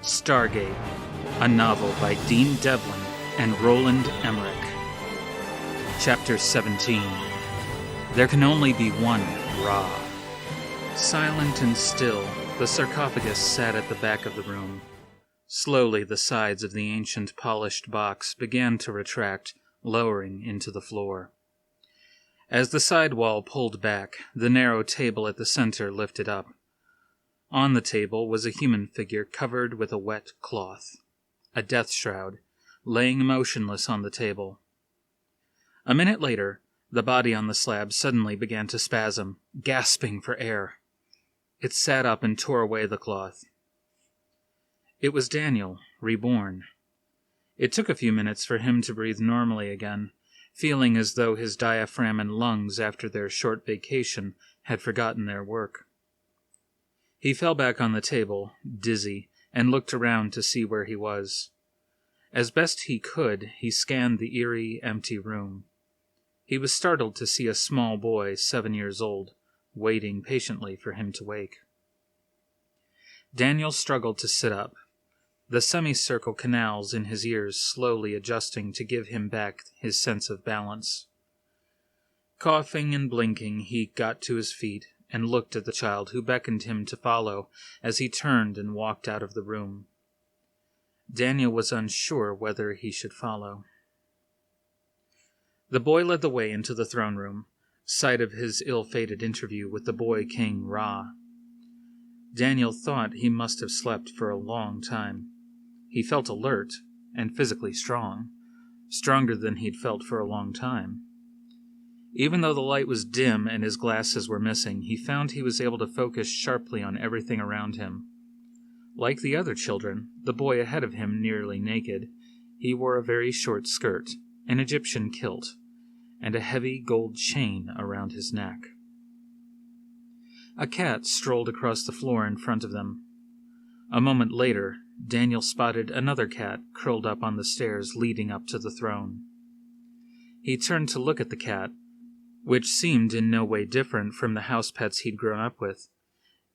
Stargate, a novel by Dean Devlin and Roland Emmerich. Chapter 17. There can only be one Ra. Silent and still, the sarcophagus sat at the back of the room. Slowly, the sides of the ancient polished box began to retract, lowering into the floor. As the side wall pulled back, the narrow table at the center lifted up. On the table was a human figure covered with a wet cloth, a death shroud, laying motionless on the table. A minute later, the body on the slab suddenly began to spasm, gasping for air. It sat up and tore away the cloth. It was Daniel, reborn. It took a few minutes for him to breathe normally again, feeling as though his diaphragm and lungs after their short vacation had forgotten their work. He fell back on the table, dizzy, and looked around to see where he was. As best he could, he scanned the eerie, empty room. He was startled to see a small boy, 7 years old, waiting patiently for him to wake. Daniel struggled to sit up, the semicircle canals in his ears slowly adjusting to give him back his sense of balance. Coughing and blinking, he got to his feet and looked at the child who beckoned him to follow as he turned and walked out of the room. Daniel was unsure whether he should follow. The boy led the way into the throne room, site of his ill-fated interview with the boy king Ra. Daniel thought he must have slept for a long time. He felt alert and physically strong, stronger than he'd felt for a long time. Even though the light was dim and his glasses were missing, he found he was able to focus sharply on everything around him. Like the other children, the boy ahead of him nearly naked, he wore a very short skirt, an Egyptian kilt, and a heavy gold chain around his neck. A cat strolled across the floor in front of them. A moment later, Daniel spotted another cat curled up on the stairs leading up to the throne. He turned to look at the cat, which seemed in no way different from the house pets he'd grown up with.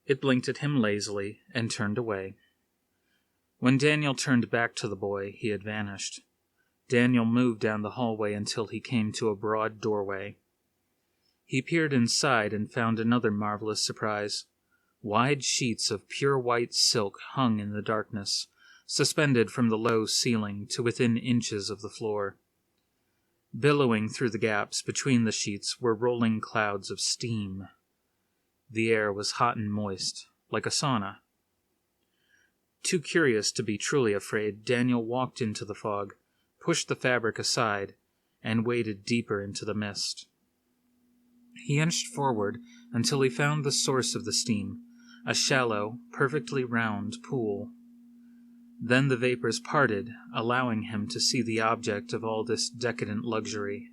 It blinked at him lazily and turned away. When Daniel turned back to the boy, he had vanished. Daniel moved down the hallway until he came to a broad doorway. He peered inside and found another marvelous surprise. Wide sheets of pure white silk hung in the darkness, suspended from the low ceiling to within inches of the floor. Billowing through the gaps between the sheets were rolling clouds of steam. The air was hot and moist, like a sauna. Too curious to be truly afraid, Daniel walked into the fog, pushed the fabric aside, and waded deeper into the mist. He inched forward until he found the source of the steam, a shallow, perfectly round pool. Then the vapors parted, allowing him to see the object of all this decadent luxury.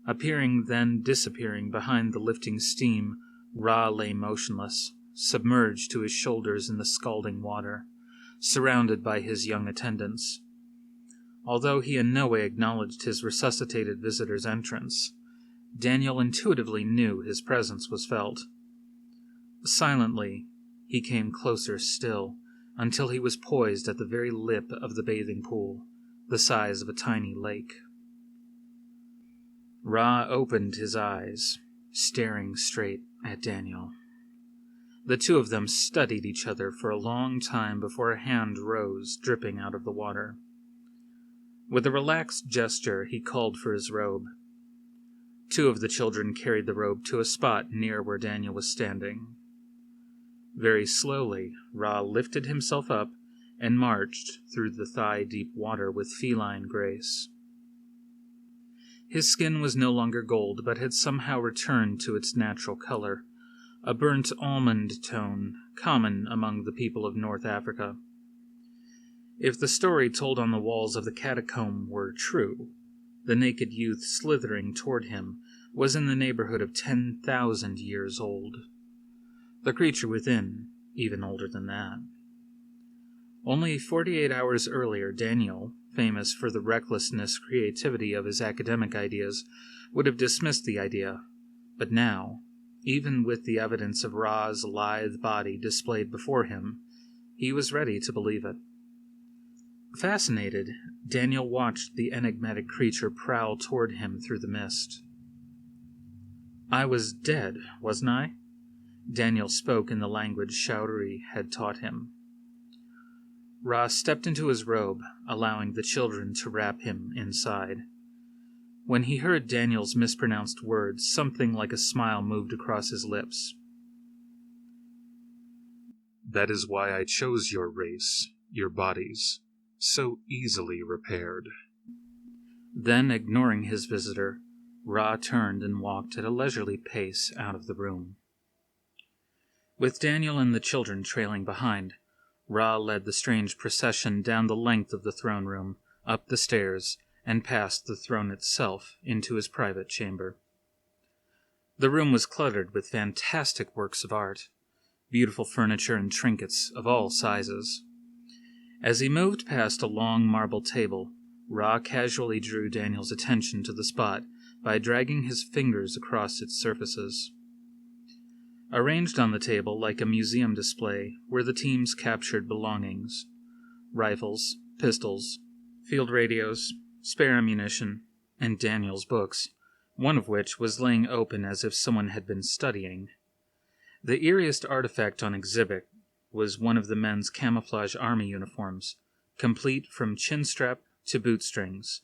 Appearing then disappearing behind the lifting steam, Ra lay motionless, submerged to his shoulders in the scalding water, surrounded by his young attendants. Although he in no way acknowledged his resuscitated visitor's entrance, Daniel intuitively knew his presence was felt. Silently, he came closer still, until he was poised at the very lip of the bathing pool, the size of a tiny lake. Ra opened his eyes, staring straight at Daniel. The two of them studied each other for a long time before a hand rose, dripping out of the water. With a relaxed gesture, he called for his robe. Two of the children carried the robe to a spot near where Daniel was standing. Very slowly, Ra lifted himself up and marched through the thigh-deep water with feline grace. His skin was no longer gold, but had somehow returned to its natural color, a burnt almond tone common among the people of North Africa. If the story told on the walls of the catacomb were true, the naked youth slithering toward him was in the neighborhood of 10,000 years old. The creature within, even older than that. Only 48 hours earlier, Daniel, famous for the recklessness creativity of his academic ideas, would have dismissed the idea. But now, even with the evidence of Ra's lithe body displayed before him, He was ready to believe it. Fascinated, Daniel watched the enigmatic creature prowl toward him through the mist. "I was dead, wasn't I?" Daniel spoke in the language Sha'uri had taught him. Ra stepped into his robe, allowing the children to wrap him inside. When he heard Daniel's mispronounced words, something like a smile moved across his lips. "That is why I chose your race, your bodies, so easily repaired." Then, ignoring his visitor, Ra turned and walked at a leisurely pace out of the room. With Daniel and the children trailing behind, Ra led the strange procession down the length of the throne room, up the stairs, and past the throne itself into his private chamber. The room was cluttered with fantastic works of art, beautiful furniture and trinkets of all sizes. As he moved past a long marble table, Ra casually drew Daniel's attention to the spot by dragging his fingers across its surfaces. Arranged on the table like a museum display were the team's captured belongings: rifles, pistols, field radios, spare ammunition, and Daniel's books, one of which was laying open as if someone had been studying. The eeriest artifact on exhibit was one of the men's camouflage army uniforms, complete from chin strap to bootstrings.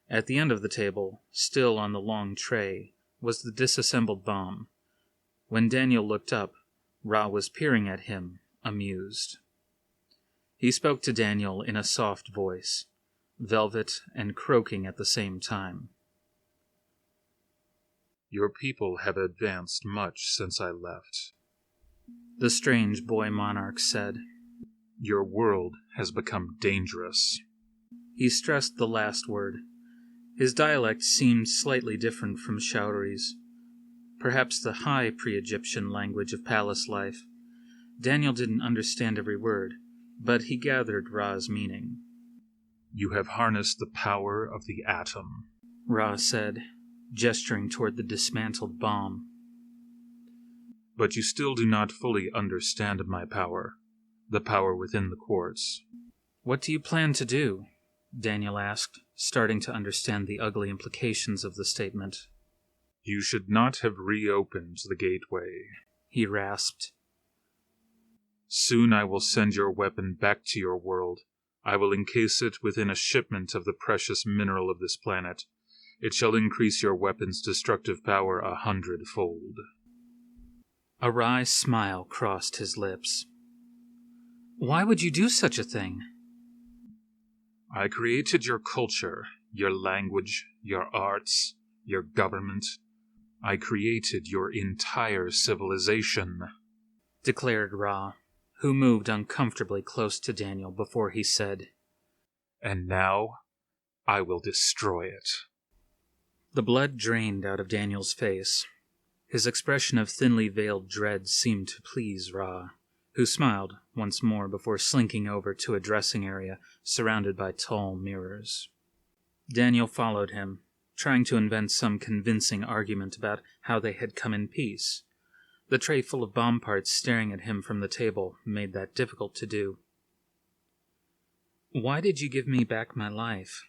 At the end of the table, still on the long tray, was the disassembled bomb. When Daniel looked up, Ra was peering at him, amused. He spoke to Daniel in a soft voice, velvet and croaking at the same time. "Your people have advanced much since I left," the strange boy monarch said. "Your world has become dangerous." He stressed the last word. His dialect seemed slightly different from Sha'uri's, perhaps the high pre-Egyptian language of palace life. Daniel didn't understand every word, but he gathered Ra's meaning. "You have harnessed the power of the atom," Ra said, gesturing toward the dismantled bomb. "But you still do not fully understand my power, the power within the quartz." "What do you plan to do?" Daniel asked, starting to understand the ugly implications of the statement. "You should not have reopened the gateway," he rasped. "Soon I will send your weapon back to your world. I will encase it within a shipment of the precious mineral of this planet. It shall increase your weapon's destructive power 100-fold. A wry smile crossed his lips. "Why would you do such a thing?" I created your culture, your language, your arts, your government. I created your entire civilization," declared Ra, who moved uncomfortably close to Daniel before he said, "And now I will destroy it." The blood drained out of Daniel's face. His expression of thinly veiled dread seemed to please Ra, who smiled once more before slinking over to a dressing area surrounded by tall mirrors. Daniel followed him, trying to invent some convincing argument about how they had come in peace. The tray full of bomb parts staring at him from the table made that difficult to do. "Why did you give me back my life?"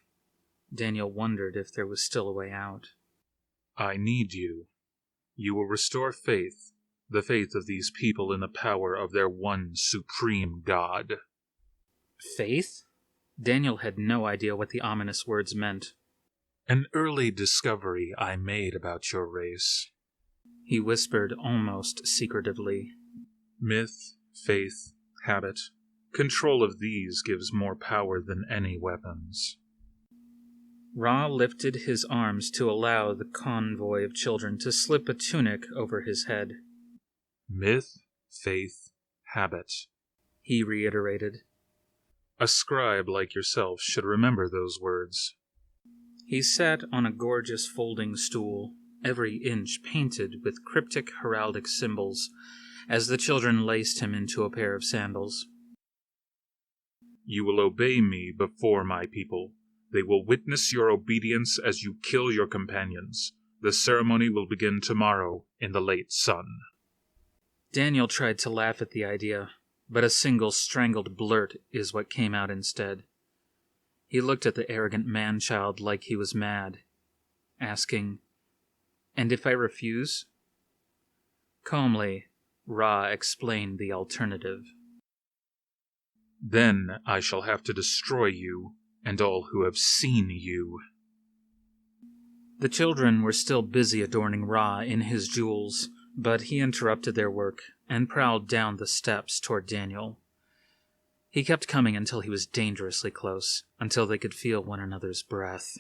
Daniel wondered if there was still a way out. "I need you. You will restore faith, the faith of these people in the power of their one supreme God." Faith? Daniel had no idea what the ominous words meant. "An early discovery I made about your race," he whispered almost secretively. "Myth, faith, habit. Control of these gives more power than any weapons." Ra lifted his arms to allow the convoy of children to slip a tunic over his head. "Myth, faith, habit," he reiterated. "A scribe like yourself should remember those words." He sat on a gorgeous folding stool, every inch painted with cryptic heraldic symbols, as the children laced him into a pair of sandals. "You will obey me before my people. They will witness your obedience as you kill your companions. The ceremony will begin tomorrow in the late sun." Daniel tried to laugh at the idea, but a single strangled blurt is what came out instead. He looked at the arrogant man-child like he was mad, asking, "And if I refuse?" Calmly, Ra explained the alternative. "Then I shall have to destroy you, and all who have seen you." The children were still busy adorning Ra in his jewels, but he interrupted their work and prowled down the steps toward Daniel. He kept coming until he was dangerously close, until they could feel one another's breath.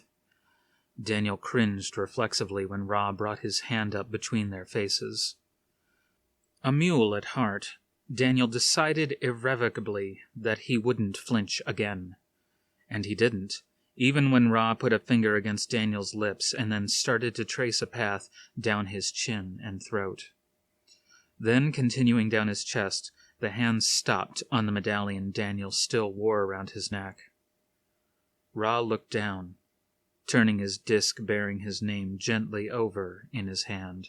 Daniel cringed reflexively when Ra brought his hand up between their faces. A mule at heart, Daniel decided irrevocably that he wouldn't flinch again. And he didn't, even when Ra put a finger against Daniel's lips and then started to trace a path down his chin and throat. Then, continuing down his chest, the hand stopped on the medallion Daniel still wore around his neck. Ra looked down, turning his disc bearing his name gently over in his hand,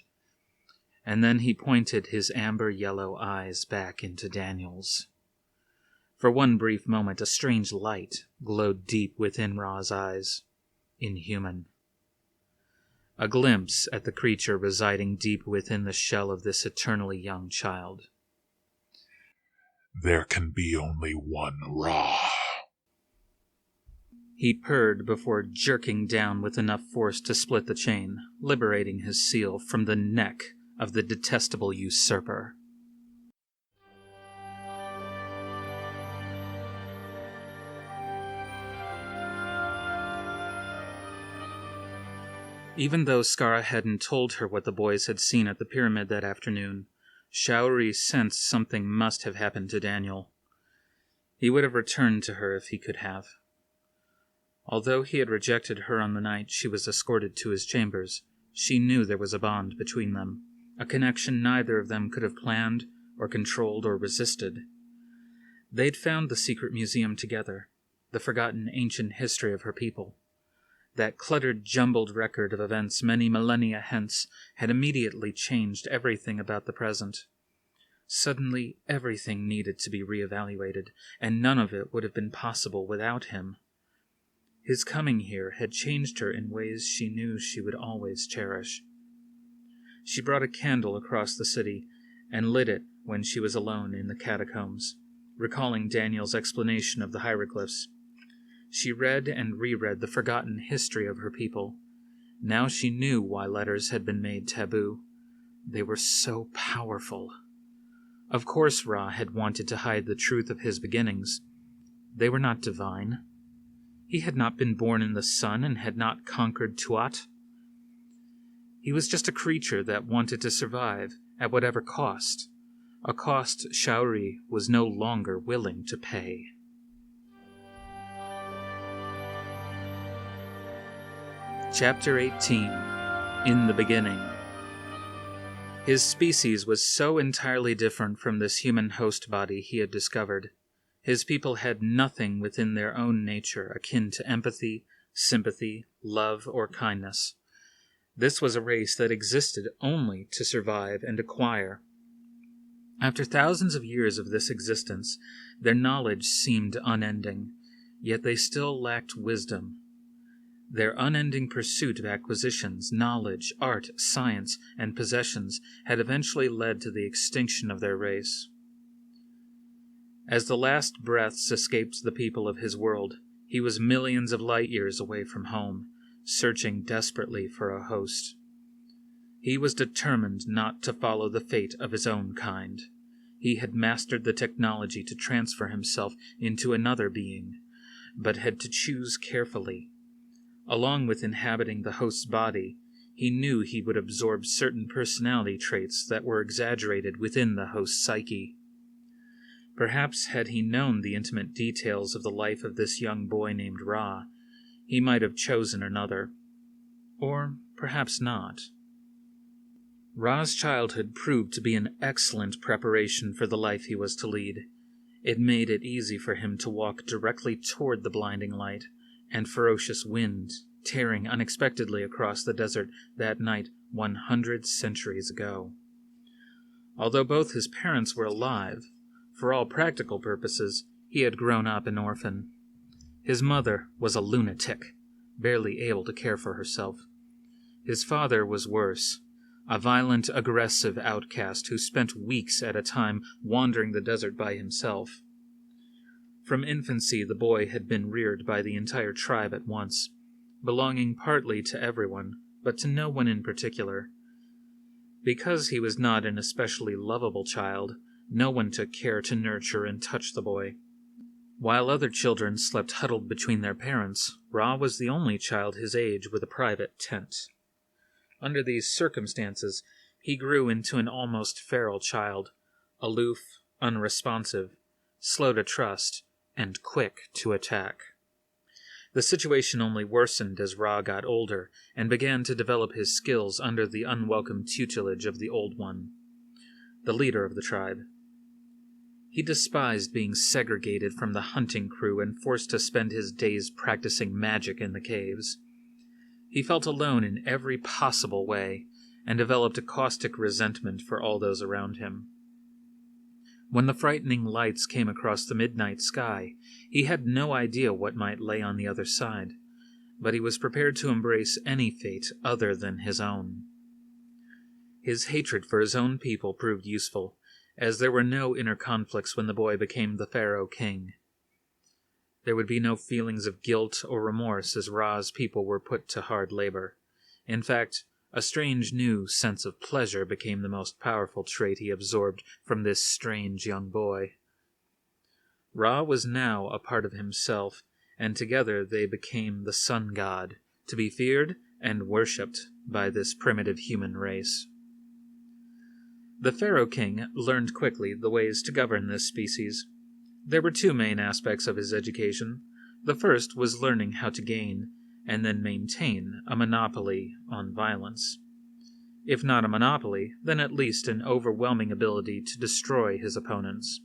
and then he pointed his amber-yellow eyes back into Daniel's. For one brief moment, a strange light glowed deep within Ra's eyes, inhuman. A glimpse at the creature residing deep within the shell of this eternally young child. "There can be only one Ra," he purred before jerking down with enough force to split the chain, liberating his seal from the neck of the detestable usurper. Even though Skara hadn't told her what the boys had seen at the pyramid that afternoon, Sha'uri sensed something must have happened to Daniel. He would have returned to her if he could have. Although he had rejected her on the night she was escorted to his chambers, she knew there was a bond between them, a connection neither of them could have planned or controlled or resisted. They'd found the secret museum together, the forgotten ancient history of her people. That cluttered, jumbled record of events many millennia hence had immediately changed everything about the present. Suddenly, everything needed to be reevaluated, and none of it would have been possible without him. His coming here had changed her in ways she knew she would always cherish. She brought a candle across the city and lit it when she was alone in the catacombs, recalling Daniel's explanation of the hieroglyphs. She read and reread the forgotten history of her people. Now she knew why letters had been made taboo. They were so powerful. Of course Ra had wanted to hide the truth of his beginnings. They were not divine. He had not been born in the sun and had not conquered Tuat. He was just a creature that wanted to survive at whatever cost, a cost Sha'uri was no longer willing to pay. Chapter 18. In the Beginning. His species was so entirely different from this human host body he had discovered. His people had nothing within their own nature akin to empathy, sympathy, love, or kindness. This was a race that existed only to survive and acquire. After thousands of years of this existence, their knowledge seemed unending, yet they still lacked wisdom. Their unending pursuit of acquisitions, knowledge, art, science, and possessions had eventually led to the extinction of their race. As the last breaths escaped the people of his world, he was millions of light years away from home, searching desperately for a host. He was determined not to follow the fate of his own kind. He had mastered the technology to transfer himself into another being, but had to choose carefully. Along with inhabiting the host's body, he knew he would absorb certain personality traits that were exaggerated within the host's psyche. Perhaps had he known the intimate details of the life of this young boy named Ra, he might have chosen another. Or perhaps not. Ra's childhood proved to be an excellent preparation for the life he was to lead. It made it easy for him to walk directly toward the blinding light and ferocious wind tearing unexpectedly across the desert that night 100 centuries ago. Although both his parents were alive, For all practical purposes, he had grown up an orphan. His mother was a lunatic, barely able to care for herself. His father was worse, a violent, aggressive outcast who spent weeks at a time wandering the desert by himself. From infancy, the boy had been reared by the entire tribe at once, belonging partly to everyone, but to no one in particular. Because he was not an especially lovable child, no one took care to nurture and touch the boy. While other children slept huddled between their parents, Ra was the only child his age with a private tent. Under these circumstances, he grew into an almost feral child, aloof, unresponsive, slow to trust, and quick to attack. The situation only worsened as Ra got older and began to develop his skills under the unwelcome tutelage of the Old One, the leader of the tribe. He despised being segregated from the hunting crew and forced to spend his days practicing magic in the caves. He felt alone in every possible way and developed a caustic resentment for all those around him. When the frightening lights came across the midnight sky, he had no idea what might lay on the other side, but he was prepared to embrace any fate other than his own. His hatred for his own people proved useful, as there were no inner conflicts when the boy became the Pharaoh King. There would be no feelings of guilt or remorse as Ra's people were put to hard labor. In fact, a strange new sense of pleasure became the most powerful trait he absorbed from this strange young boy. Ra was now a part of himself, and together they became the sun god, to be feared and worshipped by this primitive human race. The Pharaoh King learned quickly the ways to govern this species. There were two main aspects of his education. The first was learning how to gain, and then maintain, a monopoly on violence. If not a monopoly, then at least an overwhelming ability to destroy his opponents.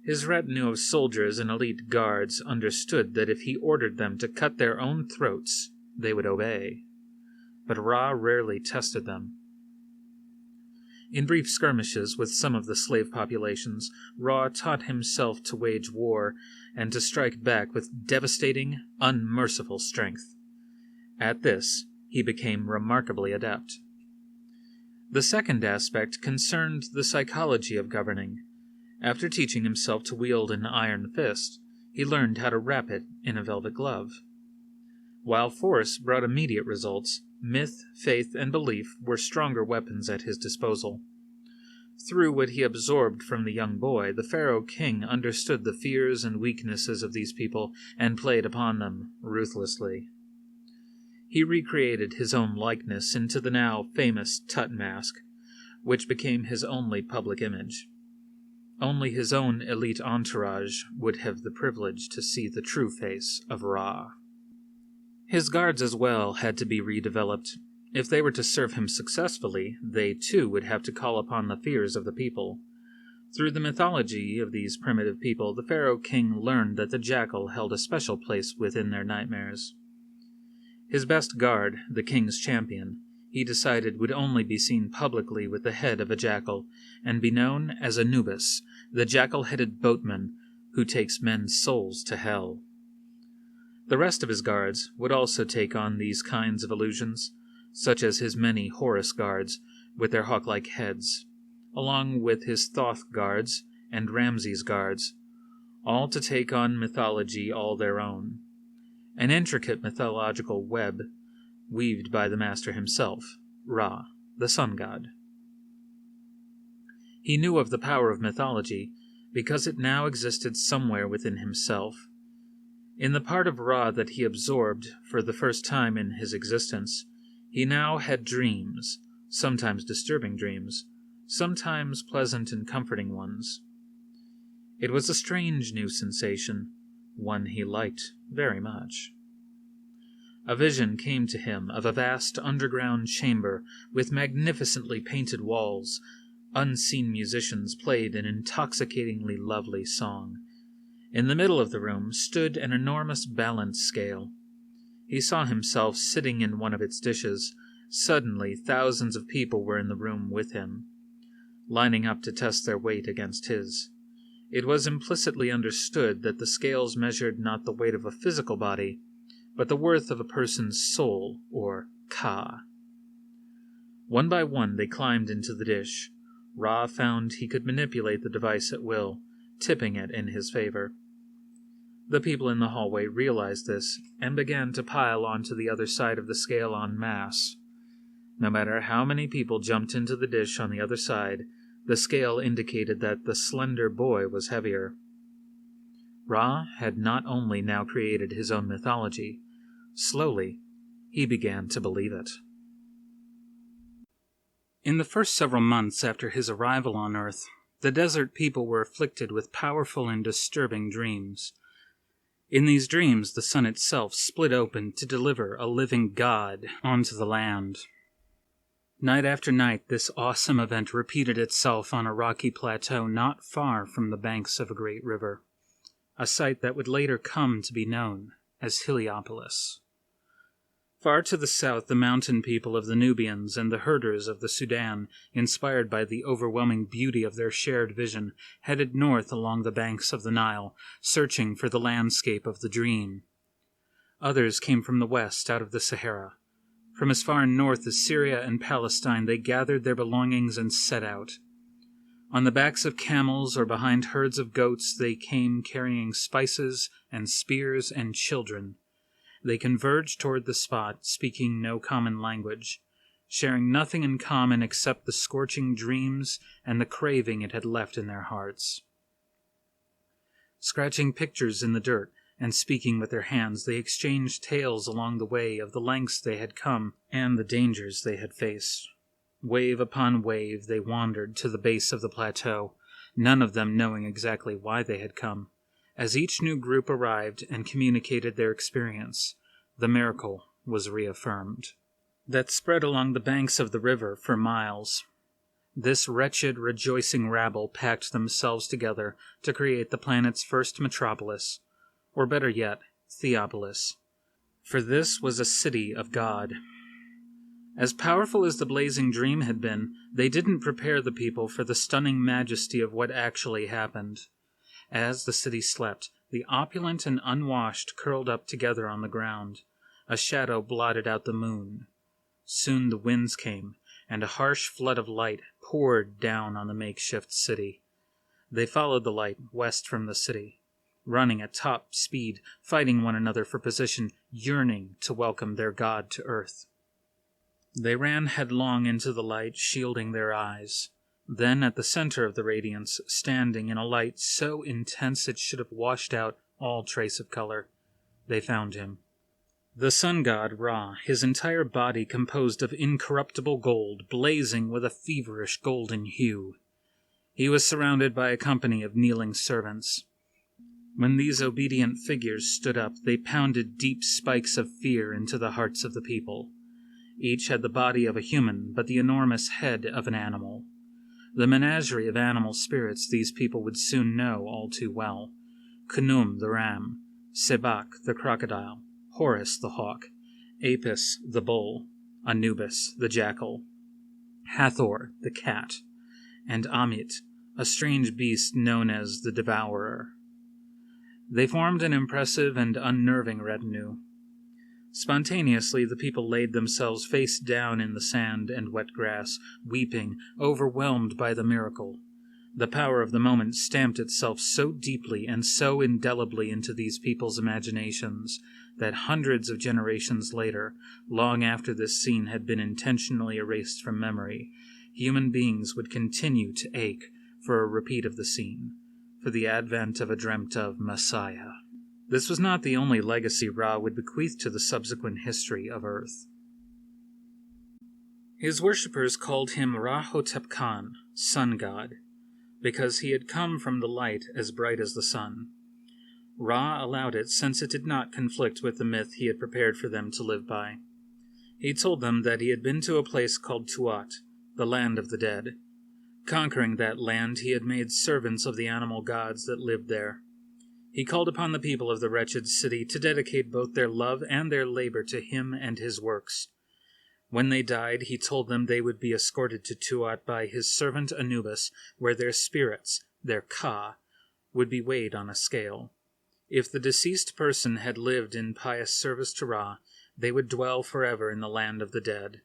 His retinue of soldiers and elite guards understood that if he ordered them to cut their own throats, they would obey. But Ra rarely tested them. In brief skirmishes with some of the slave populations, Ra taught himself to wage war and to strike back with devastating, unmerciful strength. At this, he became remarkably adept. The second aspect concerned the psychology of governing. After teaching himself to wield an iron fist, he learned how to wrap it in a velvet glove. While force brought immediate results, myth, faith, and belief were stronger weapons at his disposal. Through what he absorbed from the young boy, the Pharaoh King understood the fears and weaknesses of these people and played upon them ruthlessly. He recreated his own likeness into the now famous Tut mask, which became his only public image. Only his own elite entourage would have the privilege to see the true face of Ra. His guards as well had to be redeveloped. If they were to serve him successfully, they too would have to call upon the fears of the people. Through the mythology of these primitive people, the Pharaoh King learned that the jackal held a special place within their nightmares. His best guard, the king's champion, he decided would only be seen publicly with the head of a jackal, and be known as Anubis, the jackal-headed boatman who takes men's souls to hell. The rest of his guards would also take on these kinds of illusions, such as his many Horus guards with their hawk-like heads, along with his Thoth guards and Ramses guards, all to take on mythology all their own. An intricate mythological web weaved by the master himself, Ra, the sun god. He knew of the power of mythology because it now existed somewhere within himself. In the part of Ra that he absorbed for the first time in his existence, he now had dreams, sometimes disturbing dreams, sometimes pleasant and comforting ones. It was a strange new sensation, one he liked very much. A vision came to him of a vast underground chamber with magnificently painted walls. Unseen musicians played an intoxicatingly lovely song. In the middle of the room stood an enormous balance scale. He saw himself sitting in one of its dishes. Suddenly, thousands of people were in the room with him, lining up to test their weight against his. It was implicitly understood that the scales measured not the weight of a physical body, but the worth of a person's soul, or ka. One by one they climbed into the dish. Ra found he could manipulate the device at will, tipping it in his favor. The people in the hallway realized this and began to pile onto the other side of the scale en masse. No matter how many people jumped into the dish on the other side, the scale indicated that the slender boy was heavier. Ra had not only now created his own mythology, slowly he began to believe it. In the first several months after his arrival on Earth, the desert people were afflicted with powerful and disturbing dreams. In these dreams, the sun itself split open to deliver a living god onto the land. Night after night, this awesome event repeated itself on a rocky plateau not far from the banks of a great river, a site that would later come to be known as Heliopolis. Far to the south, the mountain people of the Nubians and the herders of the Sudan, inspired by the overwhelming beauty of their shared vision, headed north along the banks of the Nile, searching for the landscape of the dream. Others came from the west, out of the Sahara. From as far north as Syria and Palestine, they gathered their belongings and set out. On the backs of camels or behind herds of goats, they came carrying spices and spears and children. They converged toward the spot, speaking no common language, sharing nothing in common except the scorching dreams and the craving it had left in their hearts. Scratching pictures in the dirt and speaking with their hands, they exchanged tales along the way of the lengths they had come and the dangers they had faced. Wave upon wave, they wandered to the base of the plateau, none of them knowing exactly why they had come. As each new group arrived and communicated their experience, the miracle was reaffirmed. That spread along the banks of the river for miles. This wretched, rejoicing rabble packed themselves together to create the planet's first metropolis, or better yet, Theopolis. For this was a city of God. As powerful as the blazing dream had been, they didn't prepare the people for the stunning majesty of what actually happened. As the city slept, the opulent and unwashed curled up together on the ground. A shadow blotted out the moon. Soon the winds came, and a harsh flood of light poured down on the makeshift city. They followed the light west from the city, running at top speed, fighting one another for position, yearning to welcome their god to Earth. They ran headlong into the light, shielding their eyes. Then, at the center of the radiance, standing in a light so intense it should have washed out all trace of color, they found him. The sun god Ra, his entire body composed of incorruptible gold, blazing with a feverish golden hue. He was surrounded by a company of kneeling servants. When these obedient figures stood up, they pounded deep spikes of fear into the hearts of the people. Each had the body of a human, but the enormous head of an animal. The menagerie of animal spirits these people would soon know all too well. Khnum the ram, Sebak the crocodile, Horus the hawk, Apis the bull, Anubis the jackal, Hathor the cat, and Amit, a strange beast known as the Devourer. They formed an impressive and unnerving retinue. Spontaneously, the people laid themselves face down in the sand and wet grass, weeping, overwhelmed by the miracle. The power of the moment stamped itself so deeply and so indelibly into these people's imaginations that hundreds of generations later, long after this scene had been intentionally erased from memory, human beings would continue to ache for a repeat of the scene, for the advent of a dreamt-of Messiah. This was not the only legacy Ra would bequeath to the subsequent history of Earth. His worshippers called him Ra-Hotep Khan, sun god, because he had come from the light as bright as the sun. Ra allowed it since it did not conflict with the myth he had prepared for them to live by. He told them that he had been to a place called Tuat, the land of the dead. Conquering that land, he had made servants of the animal gods that lived there. He called upon the people of the wretched city to dedicate both their love and their labor to him and his works. When they died, he told them they would be escorted to Tuat by his servant Anubis, where their spirits, their Ka, would be weighed on a scale. If the deceased person had lived in pious service to Ra, they would dwell forever in the land of the dead.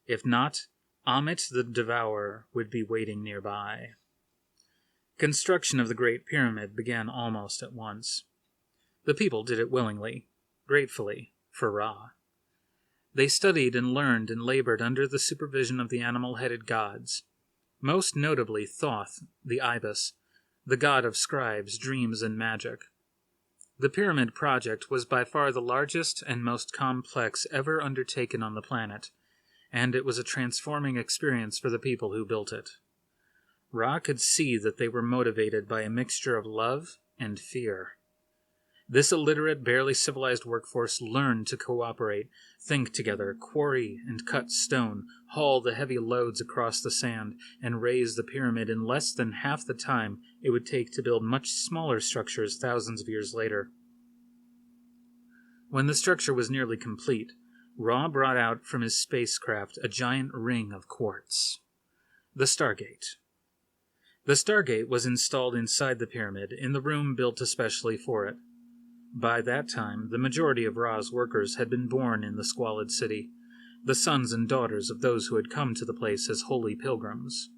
If not, Amit the Devourer would be waiting nearby. Construction of the Great Pyramid began almost at once. The people did it willingly, gratefully, for Ra. They studied and learned and labored under the supervision of the animal-headed gods, most notably Thoth, the ibis, the god of scribes, dreams, and magic. The pyramid project was by far the largest and most complex ever undertaken on the planet, and it was a transforming experience for the people who built it. Ra could see that they were motivated by a mixture of love and fear. This illiterate, barely civilized workforce learned to cooperate, think together, quarry and cut stone, haul the heavy loads across the sand, and raise the pyramid in less than half the time it would take to build much smaller structures thousands of years later. When the structure was nearly complete, Ra brought out from his spacecraft a giant ring of quartz. The Stargate. The Stargate was installed inside the pyramid, in the room built especially for it. By that time, the majority of Ra's workers had been born in the squalid city, the sons and daughters of those who had come to the place as holy pilgrims.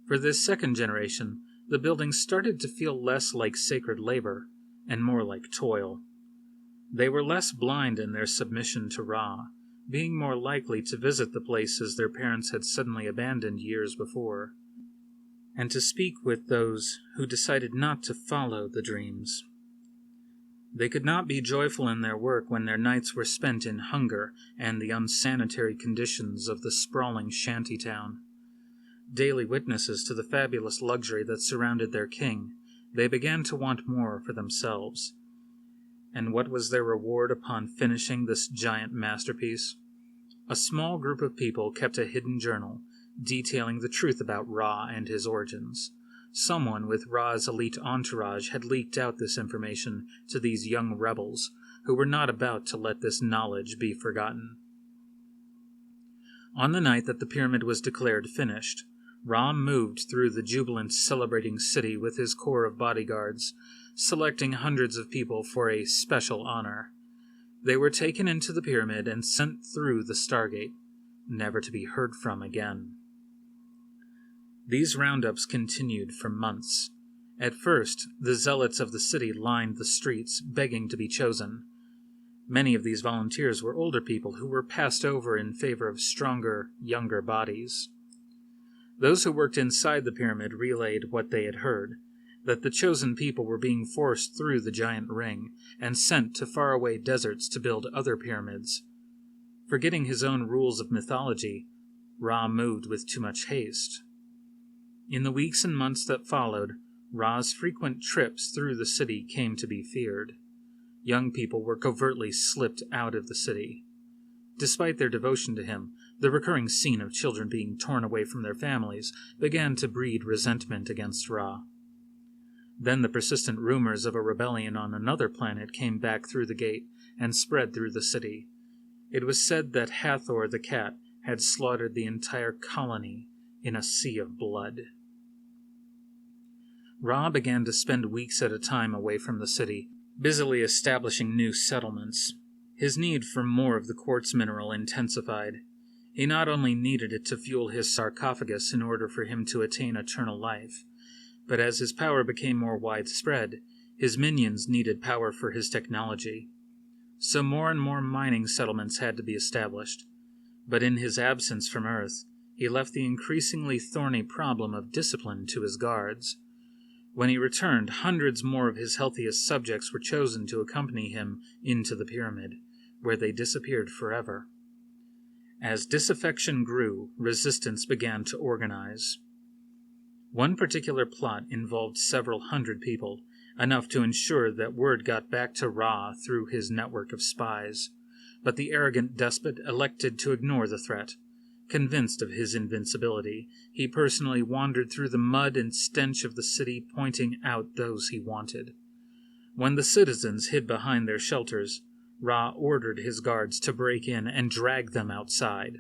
For this second generation, the building started to feel less like sacred labor and more like toil. They were less blind in their submission to Ra, being more likely to visit the places their parents had suddenly abandoned years before, and to speak with those who decided not to follow the dreams. They could not be joyful in their work when their nights were spent in hunger and the unsanitary conditions of the sprawling shanty town. Daily witnesses to the fabulous luxury that surrounded their king, they began to want more for themselves. And what was their reward upon finishing this giant masterpiece? A small group of people kept a hidden journal, detailing the truth about Ra and his origins. Someone with Ra's elite entourage had leaked out this information to these young rebels, who were not about to let this knowledge be forgotten. On the night that the pyramid was declared finished, Ra moved through the jubilant, celebrating city with his corps of bodyguards, selecting hundreds of people for a special honor. They were taken into the pyramid and sent through the Stargate, never to be heard from again. These roundups continued for months. At first, the zealots of the city lined the streets, begging to be chosen. Many of these volunteers were older people who were passed over in favor of stronger, younger bodies. Those who worked inside the pyramid relayed what they had heard, that the chosen people were being forced through the giant ring and sent to faraway deserts to build other pyramids. Forgetting his own rules of mythology, Ra moved with too much haste. In the weeks and months that followed, Ra's frequent trips through the city came to be feared. Young people were covertly slipped out of the city. Despite their devotion to him, the recurring scene of children being torn away from their families began to breed resentment against Ra. Then the persistent rumors of a rebellion on another planet came back through the gate and spread through the city. It was said that Hathor the cat had slaughtered the entire colony in a sea of blood. Ra began to spend weeks at a time away from the city, busily establishing new settlements. His need for more of the quartz mineral intensified. He not only needed it to fuel his sarcophagus in order for him to attain eternal life, but as his power became more widespread, his minions needed power for his technology. So more and more mining settlements had to be established. But in his absence from Earth, he left the increasingly thorny problem of discipline to his guards. When he returned, hundreds more of his healthiest subjects were chosen to accompany him into the pyramid, where they disappeared forever. As disaffection grew, resistance began to organize. One particular plot involved several hundred people, enough to ensure that word got back to Ra through his network of spies. But the arrogant despot elected to ignore the threat. Convinced of his invincibility, he personally wandered through the mud and stench of the city, pointing out those he wanted. When the citizens hid behind their shelters, Ra ordered his guards to break in and drag them outside.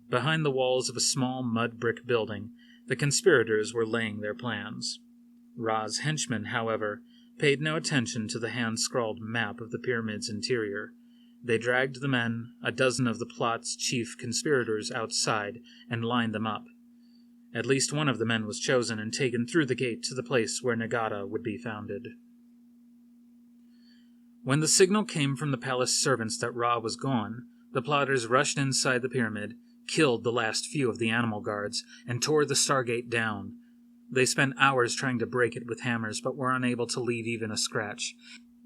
Behind the walls of a small mud brick building, the conspirators were laying their plans. Ra's henchmen, however, paid no attention to the hand-scrawled map of the pyramid's interior. They dragged the men, a dozen of the plot's chief conspirators, outside and lined them up. At least one of the men was chosen and taken through the gate to the place where Nagata would be founded. When the signal came from the palace servants that Ra was gone, the plotters rushed inside the pyramid, killed the last few of the animal guards, and tore the Stargate down. They spent hours trying to break it with hammers, but were unable to leave even a scratch.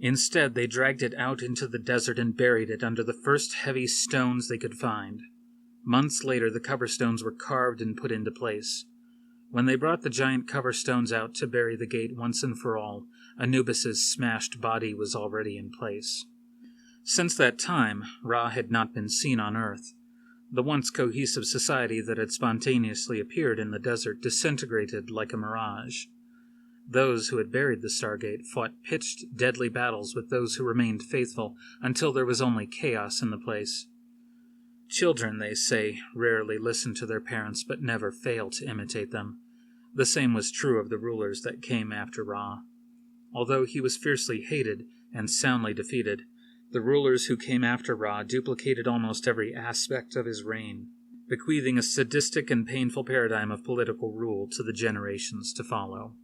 Instead, they dragged it out into the desert and buried it under the first heavy stones they could find. Months later, the cover stones were carved and put into place. When they brought the giant cover stones out to bury the gate once and for all, Anubis's smashed body was already in place. Since that time, Ra had not been seen on Earth. The once cohesive society that had spontaneously appeared in the desert disintegrated like a mirage. Those who had buried the Stargate fought pitched, deadly battles with those who remained faithful until there was only chaos in the place. Children, they say, rarely listen to their parents but never fail to imitate them. The same was true of the rulers that came after Ra. Although he was fiercely hated and soundly defeated, the rulers who came after Ra duplicated almost every aspect of his reign, bequeathing a sadistic and painful paradigm of political rule to the generations to follow.